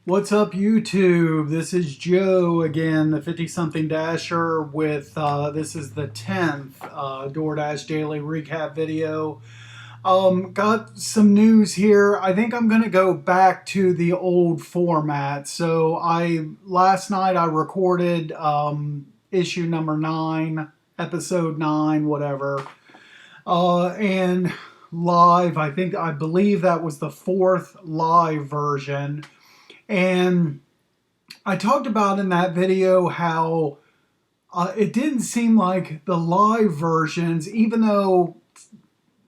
What's up, YouTube? This is Joe again, the 50-something Dasher with, this is the 10th DoorDash Daily Recap video. Got some news here. I think I'm going to go back to the old format. So last night I recorded issue number 9, episode 9, whatever. And live, I believe that was the 4th live version. And I talked about in that video how it didn't seem like the live versions, even though,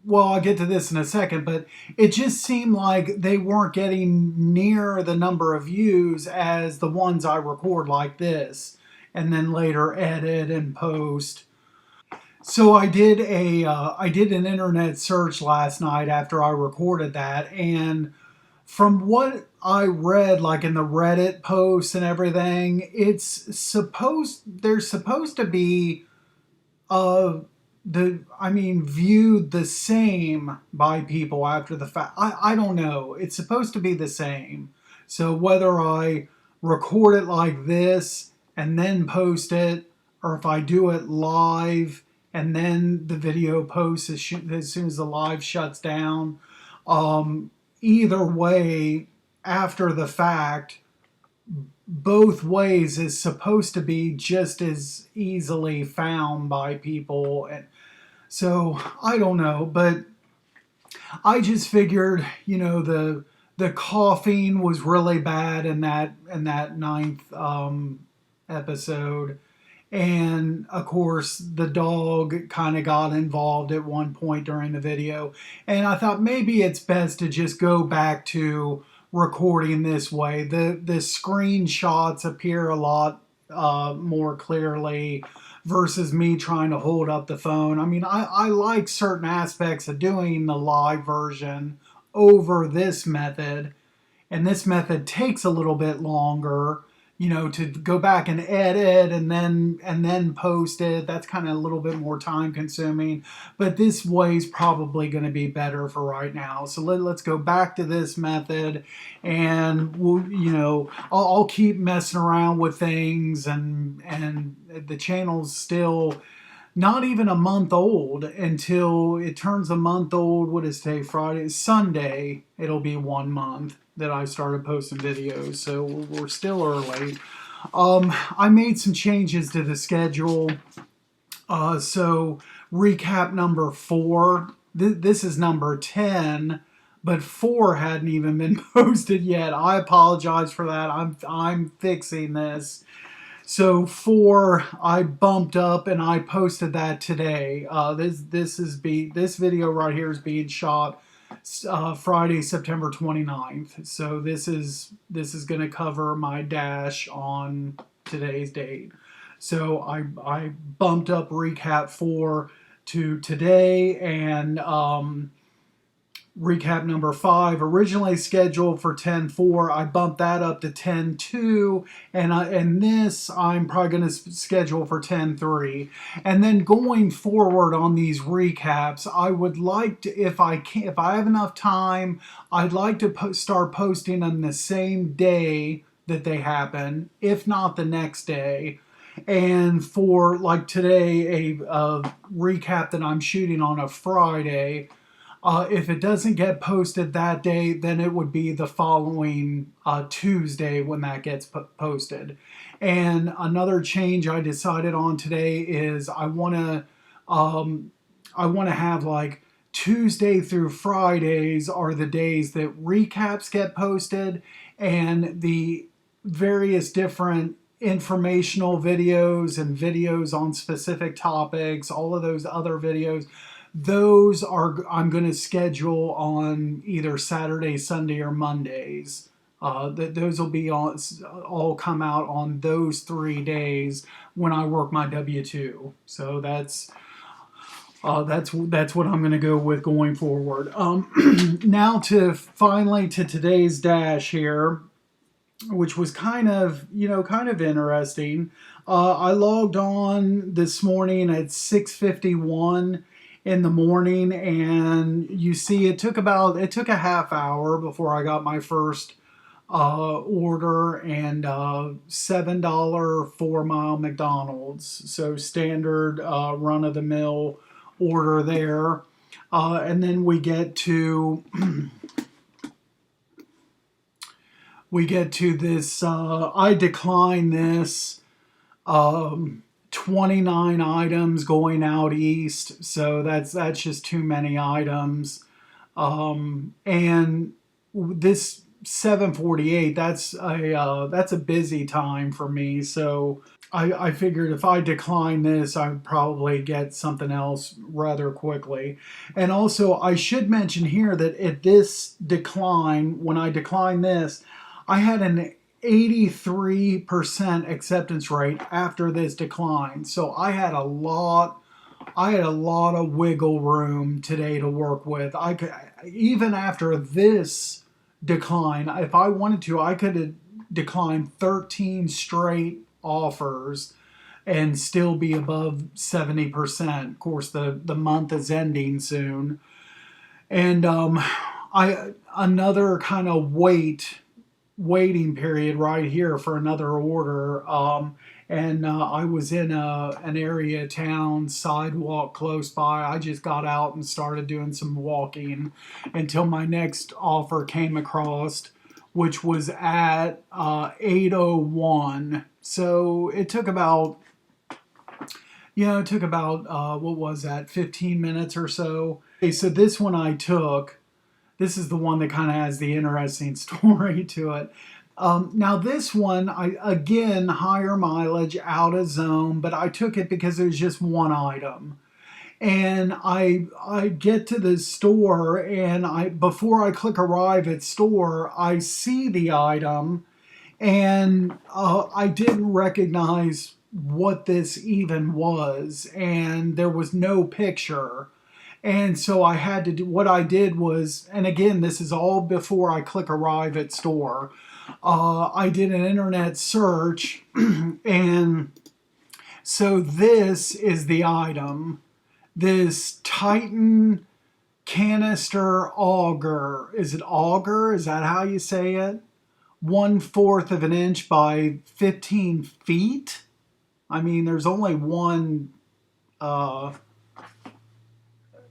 well, I'll get to this in a second, but it just seemed like they weren't getting near the number of views as the ones I record like this and then later edit and post. So I did an internet search last night after I recorded that, and from what I read, like in the Reddit posts and everything, they're supposed to be viewed the same by people after the fact. I don't know. It's supposed to be the same. So whether I record it like this and then post it, or if I do it live and then the video posts as soon as the live shuts down, either way, after the fact, both ways is supposed to be just as easily found by people. And so I don't know, but I just figured, the coughing was really bad in that ninth episode. And of course, the dog kind of got involved at one point during the video. And I thought maybe it's best to just go back to recording this way. The screenshots appear a lot more clearly versus me trying to hold up the phone. I mean, I like certain aspects of doing the live version over this method. And this method takes a little bit longer, to go back and edit and then post it. That's kind of a little bit more time consuming, but this way is probably going to be better for right now. So let's go back to this method, and I'll keep messing around with things, and the channel's still not even a month old. Until it turns a month old, what is today, Friday? Sunday, it'll be 1 month that I started posting videos, so we're still early. I made some changes to the schedule. So recap number 4, this is number 10, but 4 hadn't even been posted yet. I apologize for that. I'm fixing this. So 4, I bumped up and I posted that today. This video right here is being shot Friday, September 29th. So this is going to cover my dash on today's date. So I bumped up recap 4 to today, and recap number 5, originally scheduled for 10/4, I bumped that up to 10/2, and this I'm probably going to schedule for 10/3. And then going forward on these recaps, I would like to, if I have enough time, I'd like to start posting them the same day that they happen, if not the next day. And for like today, a recap that I'm shooting on a Friday, if it doesn't get posted that day, then it would be the following Tuesday when that gets posted. And another change I decided on today is I want to have like Tuesday through Fridays are the days that recaps get posted, and the various different informational videos and videos on specific topics, all of those other videos, those are I'm going to schedule on either Saturday, Sunday, or Mondays. Those will be all come out on those 3 days when I work my W-2. So that's what I'm going to go with going forward. Now finally to today's dash here, which was kind of interesting. I logged on this morning at 6:51 in the morning, and you see it took a half hour before I got my first order and $7 4 mile McDonald's. So standard run of the mill order there. And then we get to this. I decline this. 29 items going out east, so that's just too many items. And this 7:48, that's a busy time for me. So I figured if I decline this, I would probably get something else rather quickly. And also, I should mention here that at this decline, when I decline this, I had an 83% acceptance rate after this decline. So I had a lot of wiggle room today to work with. I could, even after this decline, if I wanted to, I could have declined 13 straight offers and still be above 70%. Of course, the month is ending soon. And I another kind of waiting period right here for another order. And I was in an area town sidewalk close by. I just got out and started doing some walking until my next offer came across, which was at 8:01. So it took about, what was that, 15 minutes or so. Okay, so this one I took. This is the one that kind of has the interesting story to it. Now this one, I again higher mileage, out of zone, but I took it because it was just one item. And I get to the store, and before I click arrive at store, I see the item, and I didn't recognize what this even was, and there was no picture. And so I had to do what I did was, and again, this is all before I click arrive at store. I did an internet search, and so this is the item. This Titan canister auger. Is it auger? Is that how you say it? 1/4 of an inch by 15 feet. I mean, there's only one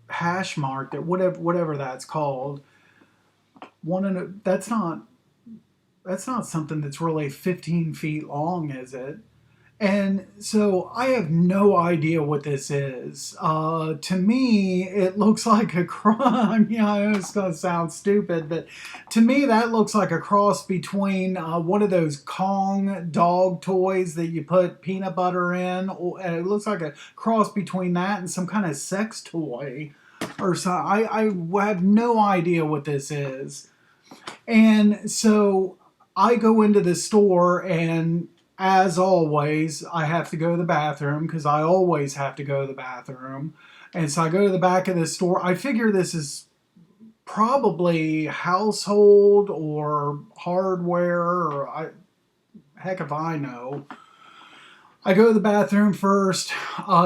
hash mark, that whatever that's called. That's not something that's really 15 feet long, is it? And so I have no idea what this is. To me, it looks like a cross. I know it's going to sound stupid, but to me, that looks like a cross between one of those Kong dog toys that you put peanut butter in. It looks like a cross between that and some kind of sex toy or something. I have no idea what this is. And so I go into the store, and as always, I have to go to the bathroom because I always have to go to the bathroom. And so I go to the back of the store. I figure this is probably household or hardware, or heck if I know. I go to the bathroom first,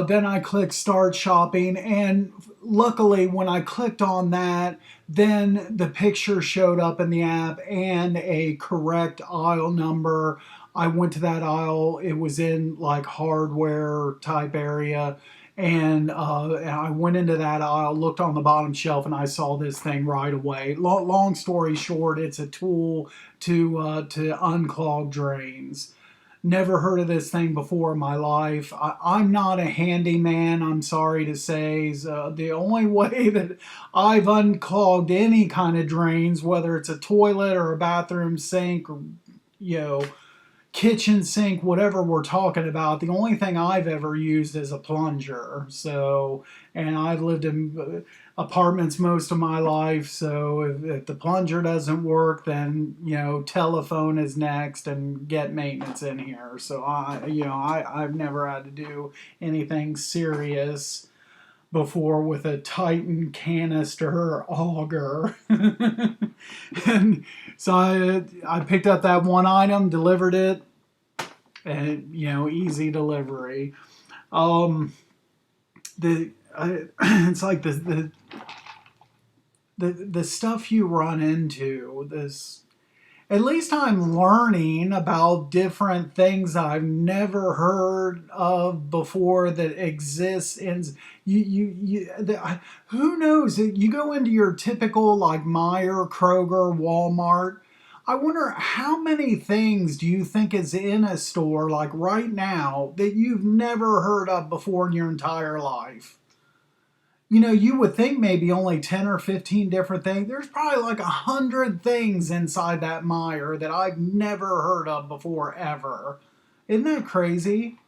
then I click start shopping, and luckily when I clicked on that, then the picture showed up in the app and a correct aisle number. I went to that aisle, it was in like hardware type area, and I went into that aisle, looked on the bottom shelf, and I saw this thing right away. Long story short, it's a tool to unclog drains. Never heard of this thing before in my life. I'm not a handyman, I'm sorry to say. So the only way that I've unclogged any kind of drains, whether it's a toilet or a bathroom sink or, kitchen sink, whatever we're talking about, the only thing I've ever used is a plunger. So, and I've lived in apartments most of my life. So if the plunger doesn't work, then, telephone is next and get maintenance in here. So I've never had to do anything serious before with a Titan canister auger. And so I picked up that one item, delivered it, and easy delivery. It's like the stuff you run into this, at least I'm learning about different things that I've never heard of before that exists in who knows? You go into your typical like Meijer, Kroger, Walmart. I wonder how many things do you think is in a store like right now that you've never heard of before in your entire life? You know, you would think maybe only 10 or 15 different things. There's probably like 100 things inside that Meijer that I've never heard of before, ever. Isn't that crazy?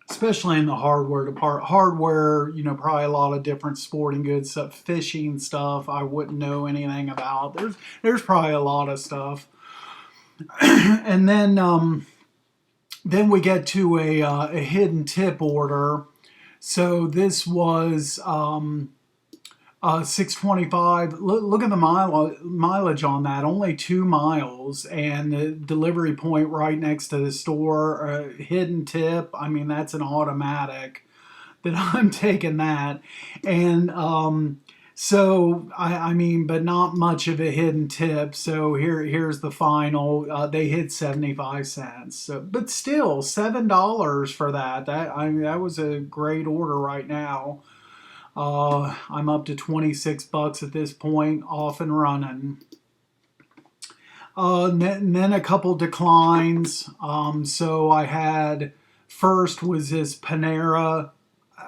Especially in the hardware department. Hardware, you know, probably a lot of different sporting goods stuff, fishing stuff I wouldn't know anything about. There's probably a lot of stuff. And then we get to a hidden tip order. So this was 625. Look at the mileage on that. Only 2 miles, and the delivery point right next to the store. Hidden tip. I mean, that's an automatic that I'm taking that, and so I mean, but not much of a hidden tip. So here's the final. They hit 75 cents. So, but still $7 for that. I mean, that was a great order right now. I'm up to 26 bucks at this point, off and running. Then a couple declines. So I had first was this Panera.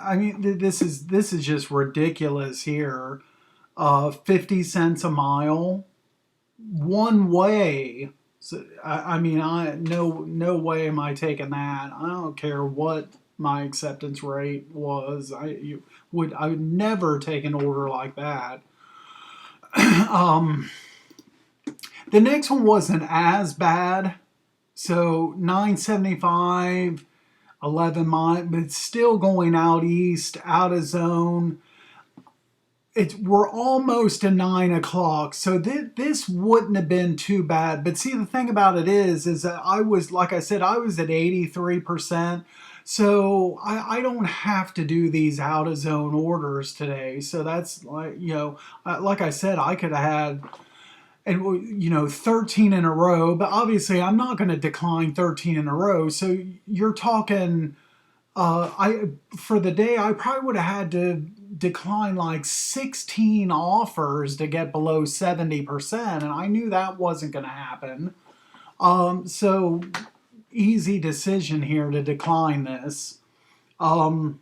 I mean, this is just ridiculous here. 50 cents a mile, one way. So I mean, no way am I taking that. I don't care what my acceptance rate was. I would never take an order like that. The next one wasn't as bad. So 9.75, 11 miles, but it's still going out east, out of zone. We're almost to 9 o'clock, so this wouldn't have been too bad. But see, the thing about it is that I was, like I said, I was at 83%. So I don't have to do these out of zone orders today. So that's like, you know, like I said, I could have had, and you know, 13 in a row, but obviously I'm not going to decline 13 in a row. So you're talking, for the day I probably would have had to decline like 16 offers to get below 70%, and I knew that wasn't going to happen. So easy decision here to decline this. And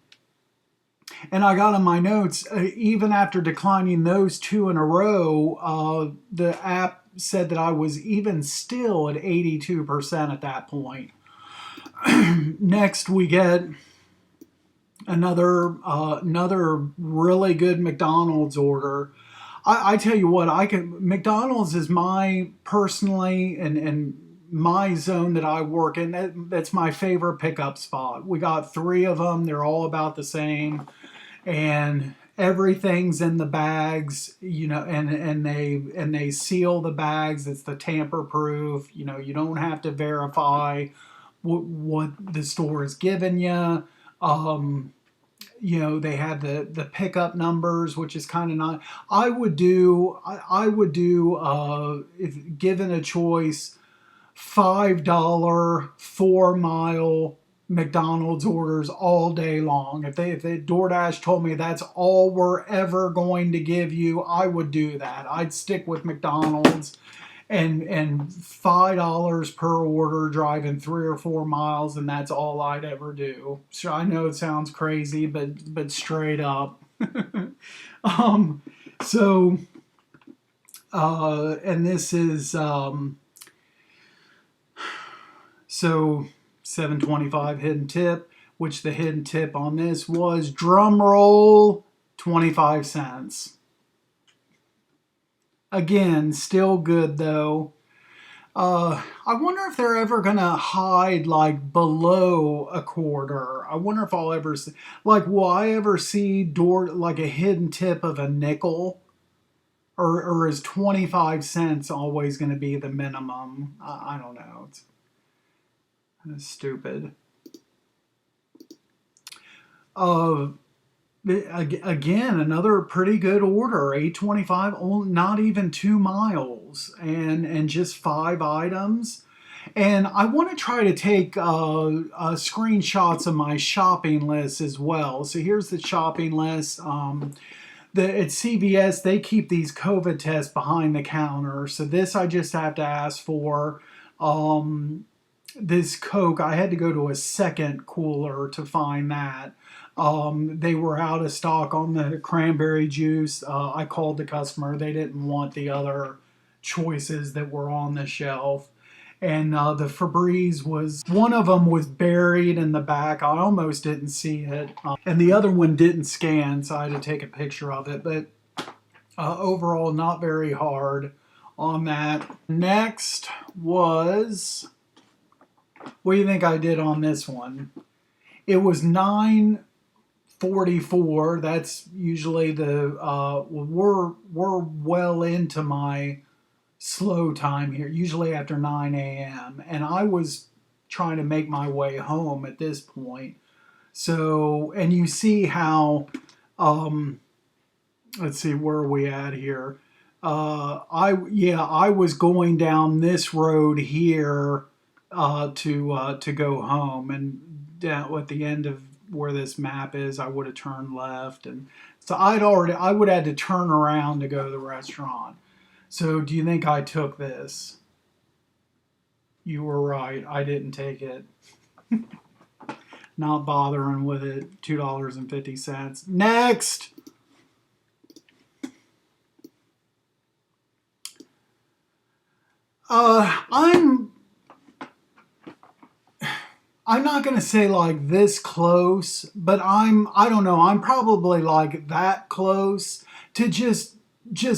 I got in my notes, even after declining those two in a row, the app said that I was even still at 82% at that point. Next, we get another really good McDonald's order. I tell you what, McDonald's is my personally and my zone that I work in. That's my favorite pickup spot. We got 3 of them. They're all about the same, and everything's in the bags, you know, and they seal the bags. It's the tamper proof. You know, you don't have to verify what the store is giving you. You know, they have the pickup numbers, which is kind of not. I would do if given a choice, $5 4 mile McDonald's orders all day long. If DoorDash told me that's all we're ever going to give you, I would do that. I'd stick with McDonald's. And $5 per order, driving 3 or 4 miles, and that's all I'd ever do. So I know it sounds crazy, but straight up. So and this is so 725 hidden tip, which the hidden tip on this was, drum roll, 25 cents. Again, still good though. I wonder if they're ever gonna hide like below a quarter. I wonder if I'll ever see, like, will I ever see like a hidden tip of a nickel, or is 25 cents always going to be the minimum? I don't know. It's stupid. Again, another pretty good order, 825, not even 2 miles, and just 5 items. And I want to try to take screenshots of my shopping list as well. So here's the shopping list. At CVS, they keep these COVID tests behind the counter. So this I just have to ask for. This Coke, I had to go to a second cooler to find that. They were out of stock on the cranberry juice. I called the customer. They didn't want the other choices that were on the shelf. And the Febreze was, one of them was buried in the back. I almost didn't see it. And the other one didn't scan, so I had to take a picture of it. But overall, not very hard on that. Next was, what do you think I did on this one? It was 9:44. That's usually the we're well into my slow time here, usually after 9 a.m. And I was trying to make my way home at this point. So, and you see how, let's see, where are we at here? I was going down this road here to go home, and down at the end of where this map is, I would have turned left, and so I would have had to turn around to go to the restaurant. So do you think I took this? You were right. I didn't take it. Not bothering with it. $2.50. Next. I'm not gonna say like this close, but I don't know, I'm probably like that close to just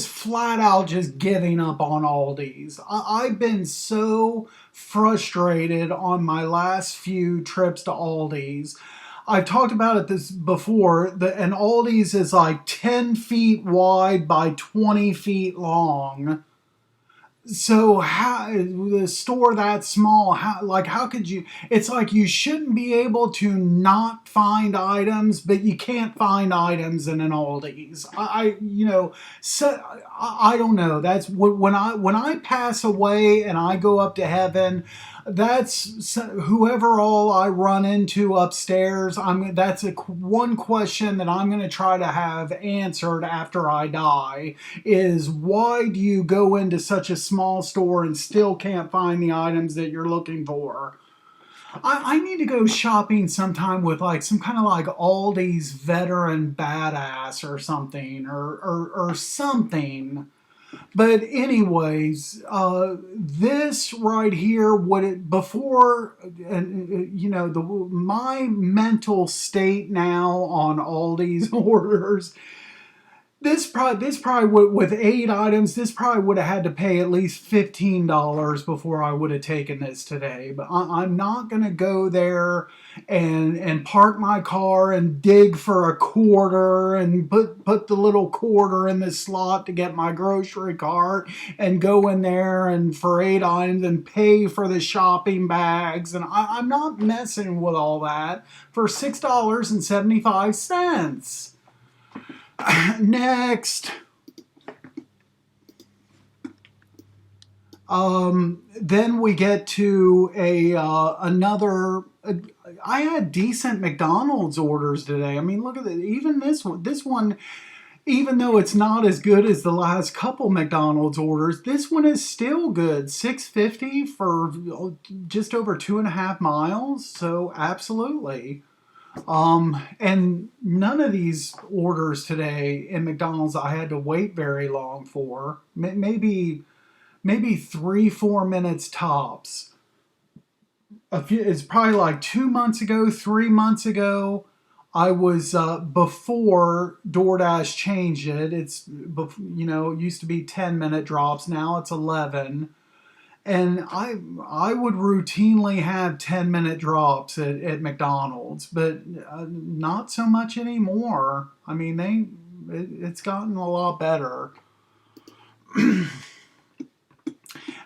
flat out just giving up on Aldi's. I've been so frustrated on my last few trips to Aldi's. I've talked about it this before, and Aldi's is like 10 feet wide by 20 feet long. So how the store that small, how could you, it's like you shouldn't be able to not find items, but you can't find items in an Aldi's. So I don't know. That's when I pass away and I go up to heaven, that's whoever all I run into upstairs. That's one question that I'm going to try to have answered after I die, is why do you go into such a small store and still can't find the items that you're looking for? I need to go shopping sometime with like some kind of like Aldi's veteran badass or something, or something. But anyways, this right here, what it before, and my mental state now on all these orders. This probably with 8 items, this probably would have had to pay at least $15 before I would have taken this today. But I'm not gonna go there and park my car and dig for a quarter and put the little quarter in the slot to get my grocery cart and go in there and for 8 items and pay for the shopping bags. And I'm not messing with all that for $6.75. Next. Then we get to another. I had decent McDonald's orders today. I mean, look at it. Even this one. This one, even though it's not as good as the last couple McDonald's orders, this one is still good. $6.50 for just over 2.5 miles. So absolutely. And none of these orders today in McDonald's I had to wait very long for. Maybe 3-4 minutes tops. It's probably like 2 months ago, 3 months ago. I was before DoorDash changed it. It used to be 10-minute drops. Now it's 11. And I would routinely have 10-minute drops at McDonald's, but not so much anymore. I mean, it's gotten a lot better. And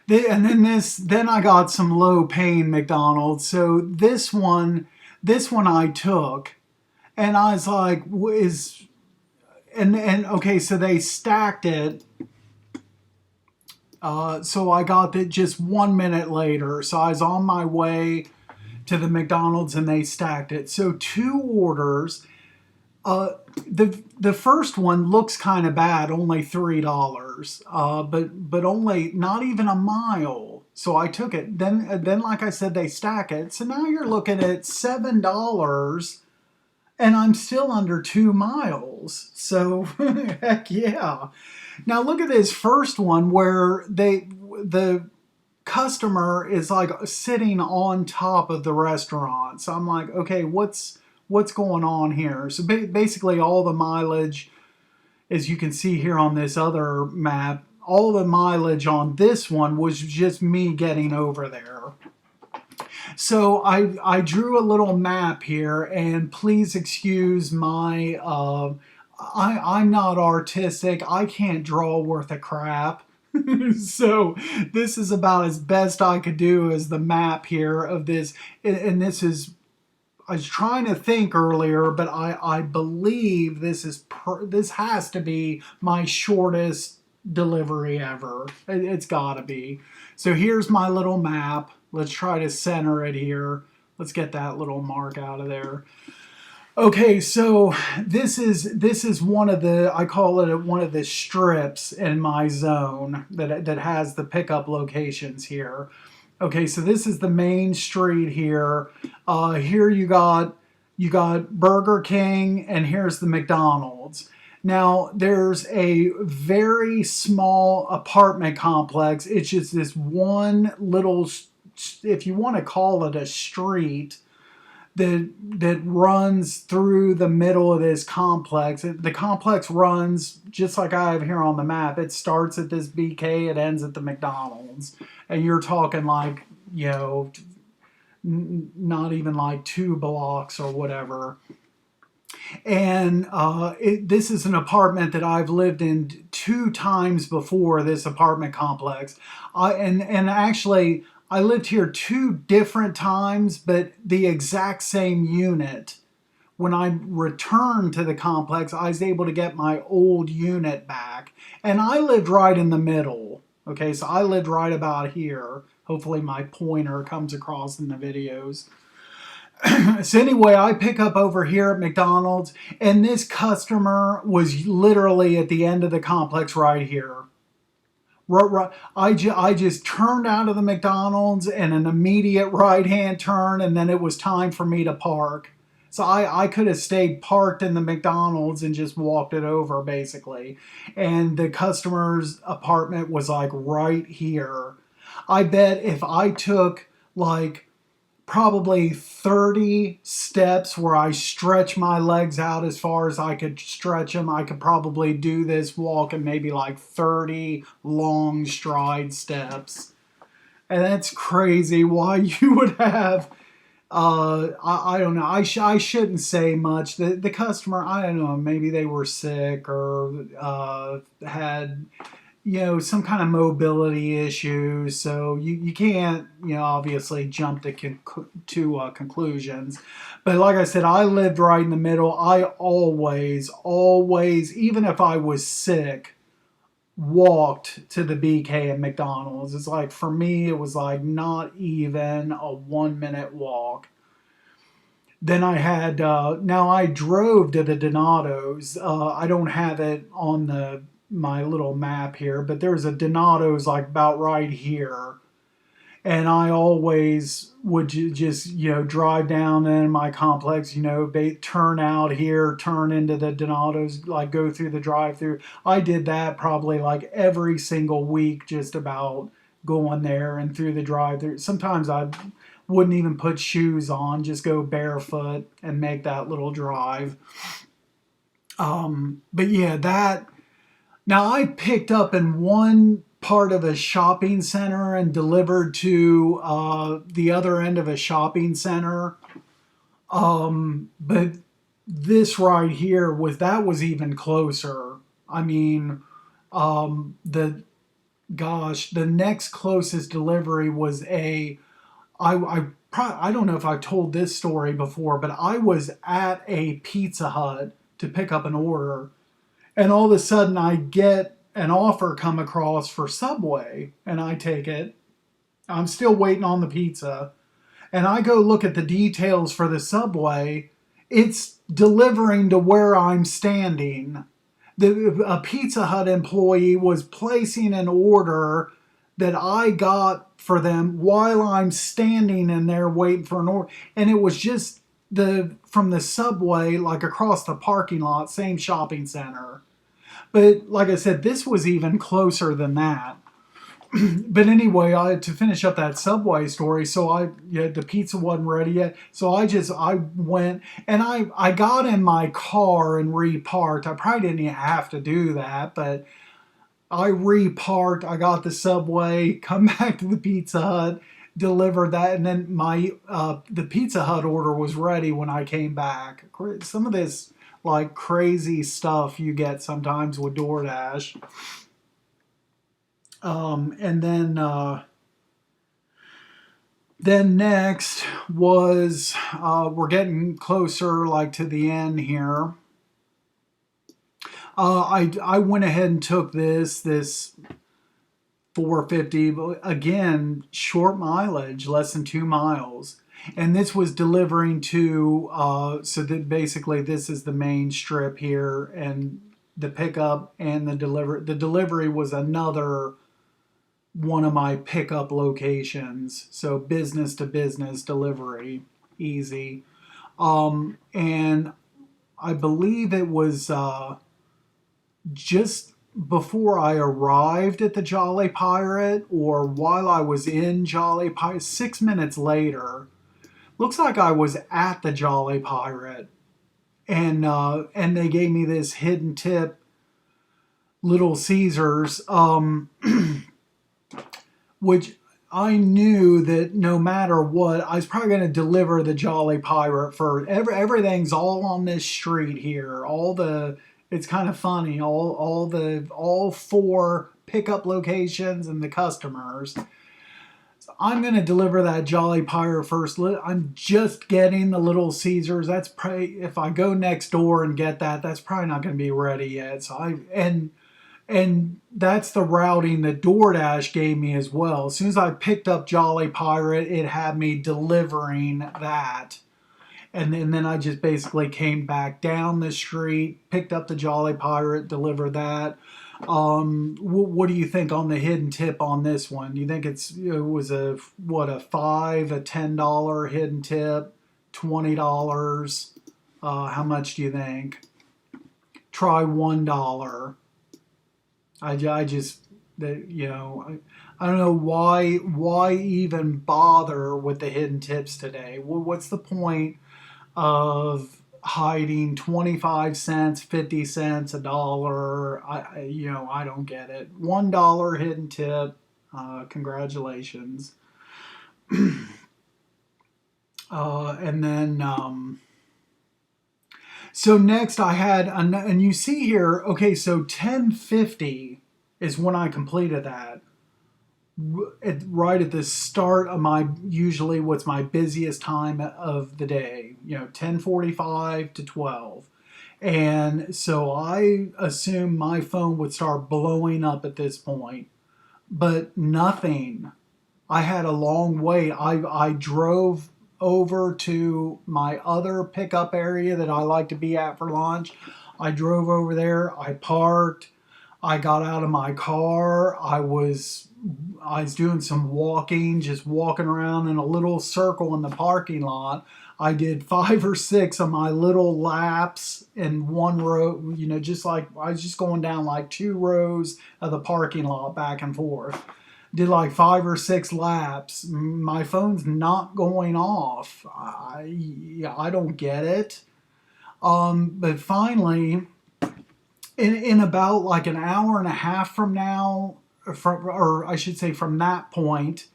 then I got some low pain McDonald's. So this one I took, And I was like, and okay, so they stacked it. So I got it just 1 minute later. So I was on my way to the McDonald's and they stacked it. So two orders. The first one looks kind of bad, only $3, but only not even a mile. So I took it. Then like I said, they stack it. So now you're looking at $7, and I'm still under 2 miles. So heck yeah. Now look at this first one where the customer is like sitting on top of the restaurant. So I'm like, okay, what's going on here? So basically all the mileage, as you can see here on this other map, all the mileage on this one was just me getting over there. So I drew a little map here, and please excuse my I'm not artistic. I can't draw worth a crap. So this is about as best I could do as the map here of this, and this is, I was trying to think earlier, but I believe this has to be my shortest delivery ever. It's got to be. So here's my little map. Let's try to center it here. Let's get that little mark out of there. Okay, so this is one of the, I call it one of the strips in my zone that has the pickup locations here. Okay, so this is the main street here. Here you got Burger King, and here's the McDonald's. Now there's a very small apartment complex. It's just this one little, if you want to call it a street, that runs through the middle of this complex. The complex runs just like I have here on the map. It starts at this BK, it ends at the McDonald's, and you're talking like, you know, not even like 2 blocks or whatever. And this is an apartment that I've lived in 2 times before, this apartment complex. And actually, I lived here 2 different times, but the exact same unit. When I returned to the complex, I was able to get my old unit back. And I lived right in the middle. Okay, so I lived right about here. Hopefully my pointer comes across in the videos. So anyway, I pick up over here at McDonald's, and this customer was literally at the end of the complex right here. I just turned out of the McDonald's and an immediate right-hand turn, and then it was time for me to park. So I could have stayed parked in the McDonald's and just walked it over, basically. And the customer's apartment was like right here. I bet if I took like probably 30 steps where I stretch my legs out as far as I could stretch them, I could probably do this walk in maybe like 30 long stride steps. And that's crazy why you would have, I don't know, I shouldn't say much. The customer, I don't know, maybe they were sick or had, you know, some kind of mobility issues. So you can't, you know, obviously jump to conclusions. But like I said, I lived right in the middle. I always, even if I was sick, walked to the BK at McDonald's. It's like, for me, it was like not even a 1 minute walk. Then I had, now I drove to the Donato's. I don't have it on my little map here, but there's a Donato's like about right here. And I always would just, you know, drive down in my complex, you know, turn out here, turn into the Donato's, like go through the drive-through. I did that probably like every single week, just about going there and through the drive-through. Sometimes I wouldn't even put shoes on, just go barefoot and make that little drive. But yeah, that. Now, I picked up in one part of a shopping center and delivered to the other end of a shopping center. But this right here was even closer. I mean, the next closest delivery was I I don't know if I've told this story before, but I was at a Pizza Hut to pick up an order, and all of a sudden I get an offer come across for Subway, and I take it. I'm still waiting on the pizza, and I go look at the details for the Subway. It's delivering to where I'm standing. A Pizza Hut employee was placing an order that I got for them while I'm standing in there waiting for an order. And it was just from the Subway, like across the parking lot, same shopping center. But like I said, this was even closer than that. But anyway, to finish up that Subway story, so the pizza wasn't ready yet. So I went and I got in my car and reparked. I probably didn't even have to do that, but I reparked. I got the Subway, come back to the Pizza Hut, delivered that, and then the Pizza Hut order was ready when I came back. Some of this like crazy stuff you get sometimes with DoorDash. And then next was we're getting closer like to the end here. I went ahead and took this 450, again, short mileage, less than 2 miles. And this was delivering to, so that basically this is the main strip here, and the pickup and the delivery. The delivery was another one of my pickup locations. So business to business delivery, easy. And I believe it was just before I arrived at the Jolly Pirate, or while I was in Jolly Pirate, 6 minutes later. Looks like I was at the Jolly Pirate, and they gave me this hidden tip, Little Caesars, which I knew that no matter what, I was probably going to deliver the Jolly Pirate for everything's all on this street here. It's kind of funny. All 4 pickup locations and the customers. I'm going to deliver that Jolly Pirate first. I'm just getting the Little Caesars. That's probably, if I go next door and get that, that's probably not going to be ready yet. So and that's the routing that DoorDash gave me as well. As soon as I picked up Jolly Pirate, it had me delivering that. And then I just basically came back down the street, picked up the Jolly Pirate, delivered that. What do you think on the hidden tip on this one? Do you think it was a $5, a $10 hidden tip, $20? How much do you think? Try $1. I don't know why even bother with the hidden tips today. What's the point of hiding 25 cents, 50 cents, $1? I don't get it. $1 hidden tip. Congratulations. And then so next I had, and you see here, okay, so 10:50 is when I completed that. Right at the start of usually what's my busiest time of the day, 10:45 to 12. And so I assumed my phone would start blowing up at this point, but nothing. I had a long wait. I drove over to my other pickup area that I like to be at for lunch. I drove over there. I parked. I got out of my car. I was doing some walking, just walking around in a little circle in the parking lot. I did 5 or 6 of my little laps in one row, just like I was just going down like 2 rows of the parking lot back and forth. Did like 5 or 6 laps. My phone's not going off. I don't get it. But finally, in about like an hour and a half from now, or I should say from that point,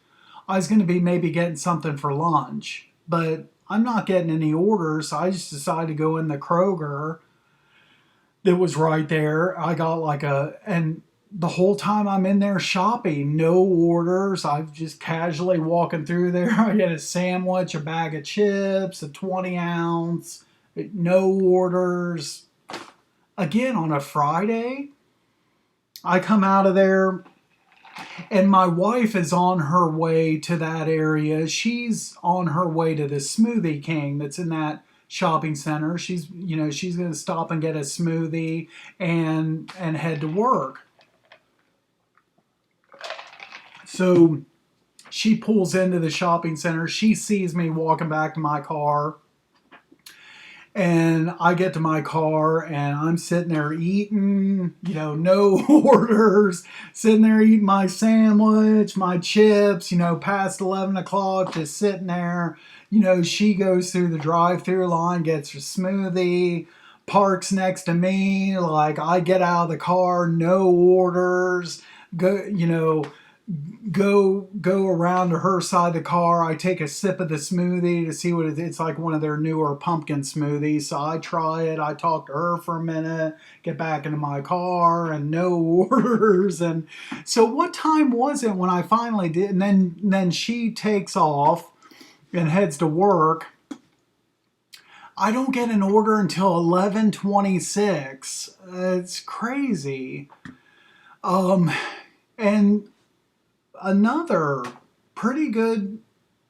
I was going to be maybe getting something for lunch. But I'm not getting any orders, so I just decided to go in the Kroger that was right there. I got and the whole time I'm in there shopping, no orders. I'm just casually walking through there. I get a sandwich, a bag of chips, a 20 ounce, no orders. Again, on a Friday, I come out of there and my wife is on her way to that area. She's on her way to the Smoothie King that's in that shopping center. She's going to stop and get a smoothie and head to work. So she pulls into the shopping center. She sees me walking back to my car. And I get to my car and I'm sitting there eating, no orders, sitting there eating my sandwich, my chips, past 11 o'clock, just sitting there. She goes through the drive-through line, gets her smoothie, parks next to me. Like, I get out of the car, no orders, go around to her side of the car. I take a sip of the smoothie to see what it's like, one of their newer pumpkin smoothies. So I try it. I talk to her for a minute, get back into my car, and no orders. And so what time was it when I finally did? And then she takes off and heads to work. I don't get an order until 11:26. It's crazy. And another pretty good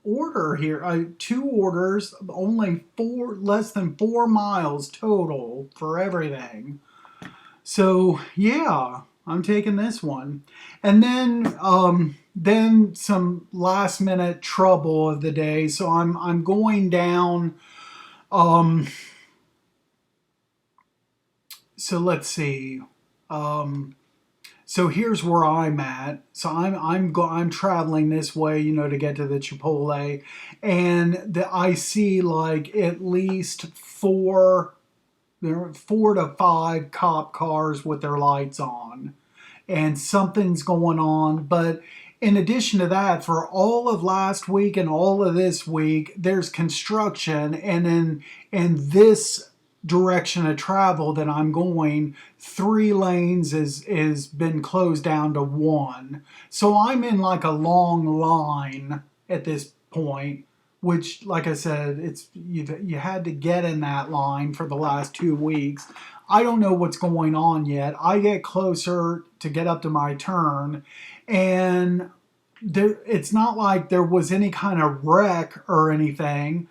order here. 2 orders, only less than 4 miles total for everything. So yeah, I'm taking this one. And then some last minute trouble of the day. So I'm going down. So let's see. So here's where I'm at. So I'm traveling this way, to get to the Chipotle, and I see like at least there are 4 to 5 cop cars with their lights on, and something's going on. But in addition to that, for all of last week and all of this week, there's construction, and in this direction of travel that I'm going, 3 lanes is been closed down to 1. So I'm in like a long line at this point, which, like I said, you had to get in that line for the last 2 weeks. I don't know what's going on yet. I get closer to get up to my turn, and it's not like there was any kind of wreck or anything.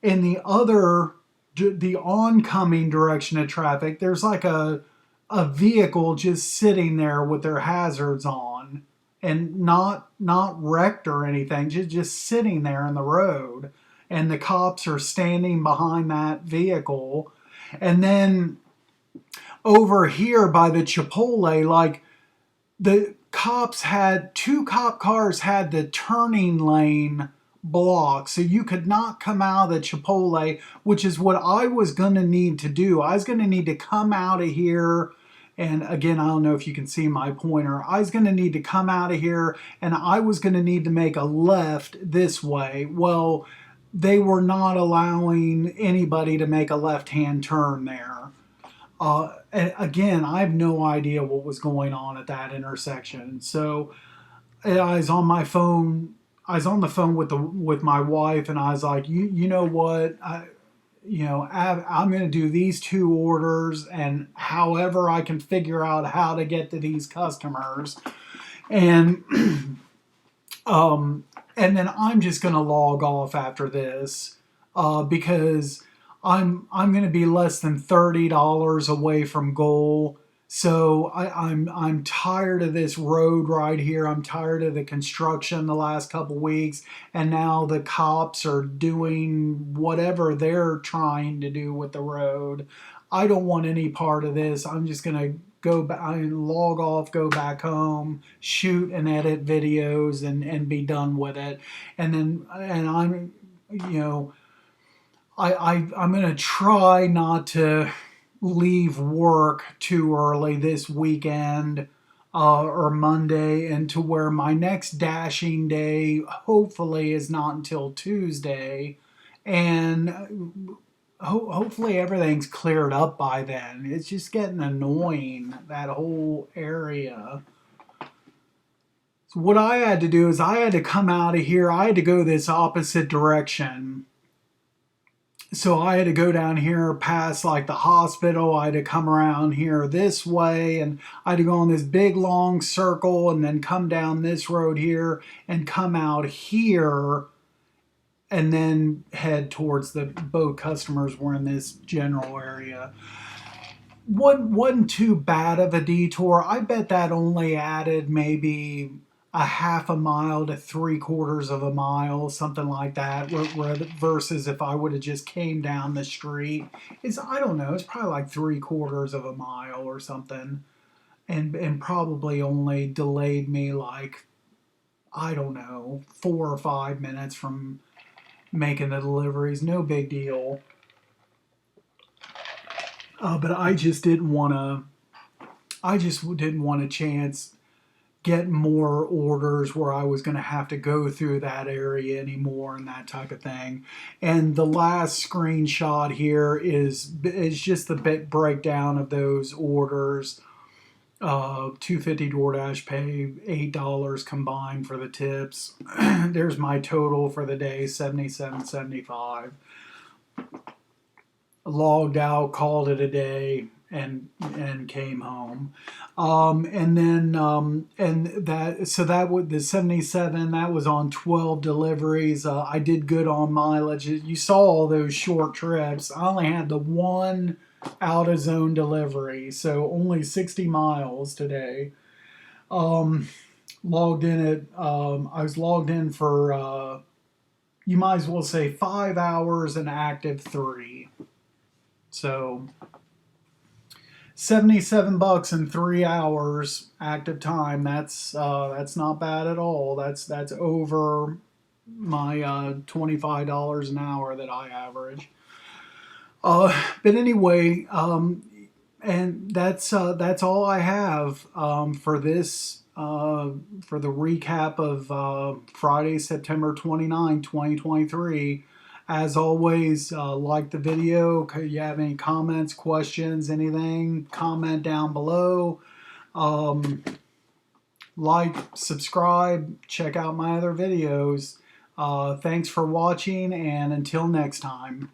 In the oncoming direction of traffic, there's like a vehicle just sitting there with their hazards on, and not wrecked or anything, just sitting there in the road, and the cops are standing behind that vehicle. And then over here by the Chipotle, like, the cops had 2 cop cars had the turning lane block, so you could not come out of the Chipotle, which is what I was going to need to do. I was going to need to come out of here, and again, I don't know if you can see my pointer. I was going to need to come out of here, and I was going to need to make a left this way. Well, they were not allowing anybody to make a left-hand turn there. And again, I have no idea what was going on at that intersection. So I was on my phone. I was on the phone with my wife, and I was like, you know what, I'm going to do these 2 orders, and however I can figure out how to get to these customers, and and then I'm just going to log off after this, because I'm going to be less than $30 away from goal. So I'm tired of this road right here. I'm tired of the construction the last couple weeks, and now the cops are doing whatever they're trying to do with the road. I don't want any part of this. I'm just gonna go back, log off, go back home, shoot and edit videos, and be done with it. And I'm you know I'm gonna try not to leave work too early this weekend, or Monday, and to where my next dashing day hopefully is not until Tuesday, and hopefully everything's cleared up by then. It's just getting annoying, that whole area. So what I had to do is I had to come out of here. I had to go this opposite direction. So I had to go down here past like the hospital. I had to come around here this way, and I had to go on this big long circle and then come down this road here and come out here and then head towards the boat customers were in this general area. Wasn't too bad of a detour. I bet that only added maybe a half a mile to 3/4 of a mile, something like that. Versus if I would have just came down the street, I don't know. It's probably like 3/4 of a mile or something, and probably only delayed me like, I don't know, 4 or 5 minutes from making the deliveries. No big deal. But I just didn't want to. I just didn't want a chance get more orders where I was going to have to go through that area anymore and that type of thing. And the last screenshot here is just the bit breakdown of those orders. $2.50 DoorDash pay, $8 combined for the tips. There's my total for the day, $77.75. Logged out, called it a day, and came home. And then and that so that would the 77 that was on 12 deliveries. I did good on mileage. You saw all those short trips. I only had the one out of zone delivery, so only 60 miles today. Logged in at I was logged in for you might as well say 5 hours and active 3. So $77 in 3 hours active time. That's not bad at all. That's over my $25 an hour that I average. But anyway, and that's all I have for this for the recap of Friday, September 29, 2023. As always, like the video. If you have any comments, questions, anything, comment down below. Like, subscribe, check out my other videos. Thanks for watching, and until next time.